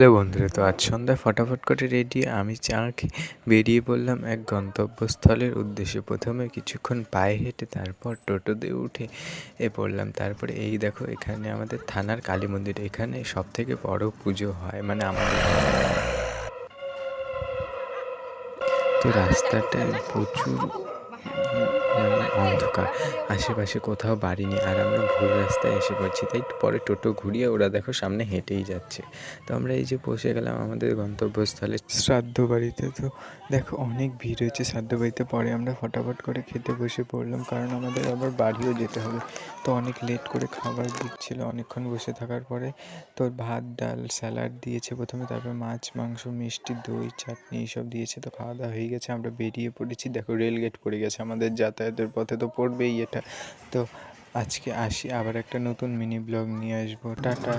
Hello বন্ধুরা, তো আজ সন্ধ্যায় ফটাফট করে রেডি আমি চা খেয়ে বেরিয়ে পড়লাম এক গন্তব্যস্থলের উদ্দেশ্যে। প্রথমে কিছুক্ষণ পায়ে হেঁটে তারপর টোটোতে উঠে পড়লাম। তারপরে এই দেখো, এখানে আমাদের থানার কালী মন্দির, এখানে সব থেকে বড় পুজো হয়, মানে আমাদের। তো রাস্তাটায় প্রচুর মানে অন্ধকার, আশেপাশে কোথাও বাড়ি নেই, আর আমরা ভুল রাস্তায় এসে পড়ছি। তাই পরে টোটো ঘুরিয়ে ওরা দেখো সামনে হেঁটেই যাচ্ছে। তো আমরা এই যে পৌঁছে গেলাম আমাদের গন্তব্যস্থলে শ্রাদ্ধ বাড়িতে। তো দেখো অনেক ভিড় হয়েছে শ্রাদ্ধ বাড়িতে। পরে আমরা ফটাফট করে খেতে বসে পড়লাম, কারণ আমাদের আবার বাড়িও যেতে হবে। তো অনেক লেট করে খাবার দিচ্ছিল, অনেকক্ষণ বসে থাকার পরে তো ভাত, ডাল, স্যালাড দিয়েছে প্রথমে, তারপর মাছ, মাংস, মিষ্টি, দই, চাটনি এইসব দিয়েছে। তো খাওয়া দাওয়া হয়ে গেছে, আমরা বেরিয়ে পড়েছি। দেখো রেল গেট পড়ে গেছে আমাদের যাতায়াতের পথে, তো পড়বেই এটা। তো আজকে আসি, আবার একটা নতুন মিনি ব্লগ নিয়ে আসবো। টাটা।